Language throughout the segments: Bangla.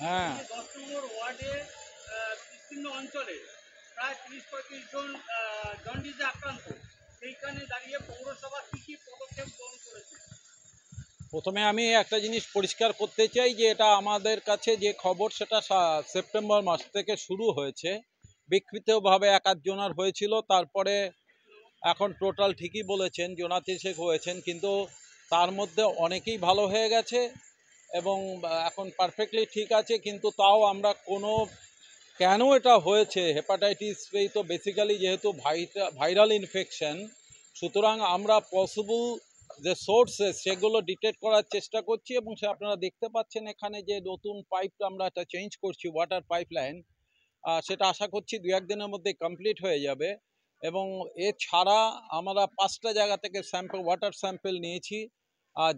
হ্যাঁ, 10 নম্বর ওয়ার্ডে বিস্তীর্ণ অঞ্চলে প্রায় 30-35 জন জন্ডিসে আক্রান্ত। সেইখানে দাঁড়িয়ে পৌরসভা কী কী পদক্ষেপ গ্রহণ করেছে? প্রথমে আমি একটা জিনিস পরিষ্কার করতে চাই যে এটা আমাদের কাছে যে খবর সেটা সেপ্টেম্বর মাস থেকে শুরু হয়েছে। বিকৃতভাবে এক আধজনার হয়েছিল, তারপরে এখন টোটাল ঠিকই বলেছেন, জোনাতি শেখ হয়েছেন, কিন্তু তার মধ্যে অনেকেই ভালো হয়ে গেছে এবং এখন পারফেক্টলি ঠিক আছে। কিন্তু তাও আমরা কোনো কেন এটা হয়েছে, হেপাটাইটিস এই তো বেসিক্যালি যেহেতু ভাইরাল ইনফেকশন, সুতরাং আমরা পসিবল যে সোর্সেস সেগুলো ডিটেক্ট করার চেষ্টা করছি এবং সে আপনারা দেখতে পাচ্ছেন এখানে যে নতুন পাইপ আমরা একটা চেঞ্জ করছি, ওয়াটার পাইপলাইন, সেটা আশা করছি 2-1 দিনের মধ্যে কমপ্লিট হয়ে যাবে। এবং এছাড়া আমরা 5টা জায়গা থেকে ওয়াটার স্যাম্পল নিয়েছি,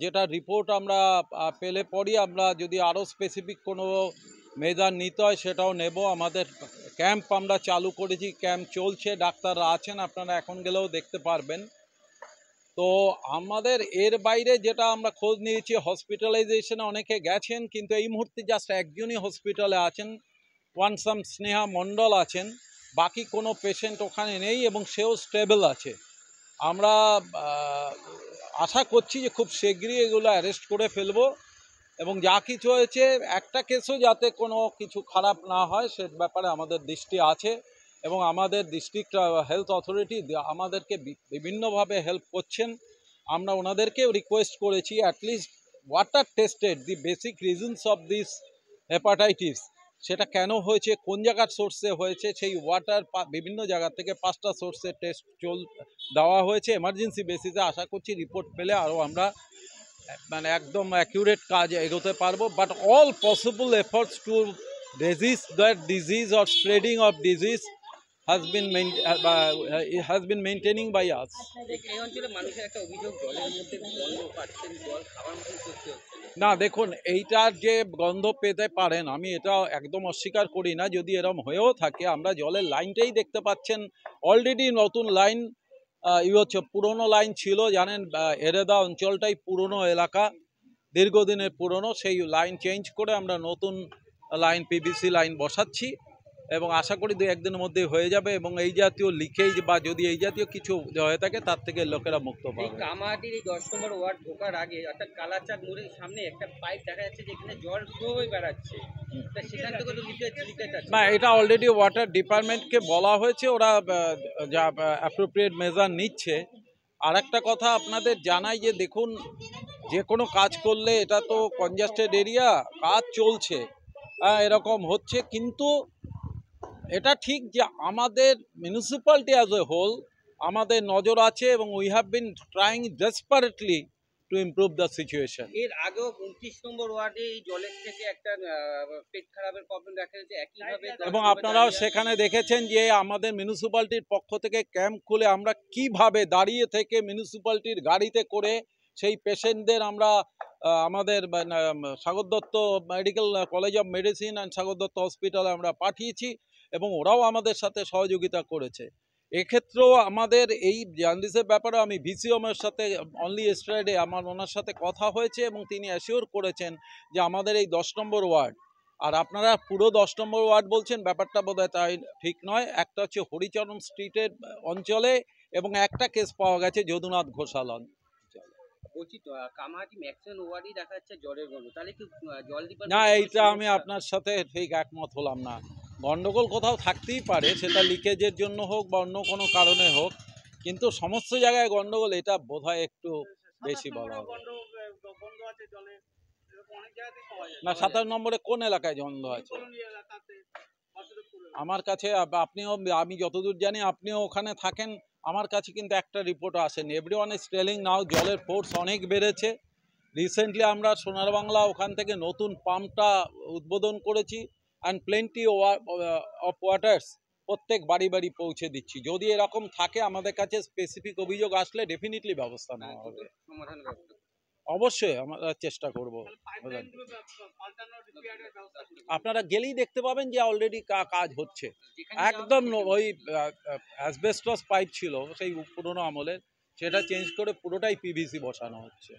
যেটা রিপোর্ট আমরা পেলে পরই আমরা যদি আরও স্পেসিফিক কোনো মেজার নিতে হয় সেটাও নেব। আমাদের ক্যাম্প আমরা চালু করেছি, ক্যাম্প চলছে, ডাক্তাররা আছেন, আপনারা এখন গেলেও দেখতে পারবেন। তো আমাদের এর বাইরে যেটা আমরা খোঁজ নিয়েছি, হসপিটালাইজেশনে অনেকে গেছেন, কিন্তু এই মুহূর্তে জাস্ট একজনই হসপিটালে আছেন, ওয়ানসাম স্নেহা মণ্ডল আছেন, বাকি কোনো পেশেন্ট ওখানে নেই এবং সেও স্টেবল আছে। আমরা আশা করছি যে খুব শীঘ্রই এগুলো অ্যারেস্ট করে ফেলবো এবং যা কিছু হয়েছে একটা কেসও যাতে কোনো কিছু খারাপ না হয় সে ব্যাপারে আমাদের দৃষ্টি আছে এবং আমাদের ডিস্ট্রিক্ট হেলথ অথরিটি আমাদেরকে বিভিন্নভাবে হেল্প করছেন। আমরা ওনাদেরকেও রিকোয়েস্ট করেছি at least water tested the basic reasons of this hepatitis, সেটা কেন হয়েছে, কোন জায়গার সোর্সে হয়েছে, সেই ওয়াটার বিভিন্ন জায়গা থেকে 5টা সোর্সের টেস্ট দেওয়া হয়েছে এমার্জেন্সি বেসিসে। আশা করছি রিপোর্ট পেলে আরও আমরা মানে একদম অ্যাকিউরেট কাজ এগোতে পারবো। But all possible efforts two resist that disease or spreading of disease has been maintaining by us. এই অঞ্চলে মানুষের একটা অভিযোগ, জলের মধ্যে গন্ধ পাচ্ছেন, জল খাবার মতন করতে হচ্ছে না দেখুন, এইটার যে গন্ধ পেতে পারেন আমি এটা একদম অস্বীকার করি না। যদি এরম হয়েও থাকে, আমরা জলের লাইনটাই দেখতে পাচ্ছেন অলরেডি নতুন লাইন হচ্ছে, পুরনো লাইন ছিল জানেন, এরেদা অঞ্চলটাই পুরনো এলাকা, দীর্ঘদিনের পুরনো, সেই লাইন চেঞ্জ করে আমরা নতুন লাইন পিভিসি লাইন বসাচ্ছি এবং আশা করি 2-1 দিনের মধ্যে হয়ে যাবে এবং এই জাতীয় লিকেজ বা যদি এই জাতীয় কিছু হয়ে থাকে তার থেকে লোকেরা মুক্ত পাবে। কামাহাটির এই 10 নম্বর ওয়ার্ড ঢোকার আগে অর্থাৎ কালাচাঁদ মোড়ের সামনে একটা পাইপ দেখা যাচ্ছে যেখানে জল ফ্লো হয়ে বেড়াচ্ছে, সেখান থেকে তো লিকেজ আছে না, এটা অলরেডি ওয়াটার ডিপার্টমেন্টকে বলা হয়েছে, ওরা যা অ্যাপ্রোপ্রিয়েট মেজার নিচ্ছে। আর একটা কথা আপনাদের জানাই যে দেখুন, যে কোনো কাজ করলে এটা তো কনজাস্টেড এরিয়া, কাজ চলছে, এরকম হচ্ছে, কিন্তু এটা ঠিক যে আমাদের মিউনিসিপ্যালিটি অ্যাজ এ হোল আমাদের নজর আছে এবং we have been trying desperately to improve the situation. এর আগেও 29 নম্বর ওয়ার্ডে এই জলের থেকে একটা পেট খারাপের প্রবলেম দেখা যাচ্ছে একইভাবে, এবং আপনারাও সেখানে দেখেছেন যে আমাদের মিউনিসিপ্যালিটির পক্ষ থেকে ক্যাম্প খুলে আমরা কিভাবে দাঁড়িয়ে থেকে মিউনিসিপ্যালিটির গাড়িতে করে সেই পেশেন্টদের আমরা আমাদের Sagar Dutta medical college of medicine and Sagar Dutta হসপিটালে আমরা পাঠিয়েছি এবং ওরাও আমাদের সাথে সহযোগিতা করেছে। এক্ষেত্রেও আমাদের এই জার্নালিস্টের ব্যাপারে আমি ভিসিওমের সাথে অনলি এস্টারডে আমার ওনার সাথে কথা হয়েছে এবং তিনি অ্যাসিওর করেছেন যে আমাদের এই 10 নম্বর ওয়ার্ড, আর আপনারা পুরো 10 নম্বর ওয়ার্ড বলছেন, ব্যাপারটা বোধহয় তাই ঠিক নয়, একটা হচ্ছে হরিচরণ স্ট্রিটের অঞ্চলে এবং একটা কেস পাওয়া গেছে যদুনাথ ঘোষাল অঞ্চলে। বলছি কামাহাটি ম্যাক্সিমাম ওয়ার্ডই দেখা যাচ্ছে জলের গন্ধ, তাহলে কি জল না, এইটা আমি আপনার সাথে ঠিক একমত হলাম না। গন্ডগোল কোথাও থাকতেই পারে, সেটা লিকেজের জন্য হোক বা অন্য কোনো কারণে হোক, কিন্তু সমস্ত জায়গায় গন্ডগোল এটা বোধহয় একটু বেশি বলা হবে। না, 27 নম্বরে কোন এলাকায় গন্ধ আছে? আমার কাছে আপনিও, আমি যতদূর জানি আপনিও ওখানে থাকেন, আমার কাছে কিন্তু একটা রিপোর্ট আসেনি। এভরিওয়ান ইজ টেলিং নাও জলের ফোর্স অনেক বেড়েছে। রিসেন্টলি আমরা সোনার বাংলা ওখান থেকে নতুন পাম্পটা উদ্বোধন করেছি অ্যান্ড প্লেন্টি অফ ওয়াটার্স প্রত্যেক বাড়ি বাড়ি পৌঁছে দিচ্ছি। যদি এরকম থাকে আমাদের কাছে স্পেসিফিক অভিযোগ আসলে ডেফিনেটলি ব্যবস্থা নেওয়া হবে। অবশ্যই আমরা চেষ্টা করব। আপনারা গেলেই দেখতে পাবেন যে অলরেডি কাজ হচ্ছে। একদম ওই অ্যাসবেস্টস পাইপ ছিল সেই পুরোনো আমলের, সেটা চেঞ্জ করে পুরোটাই পিভিসি বসানো হচ্ছে।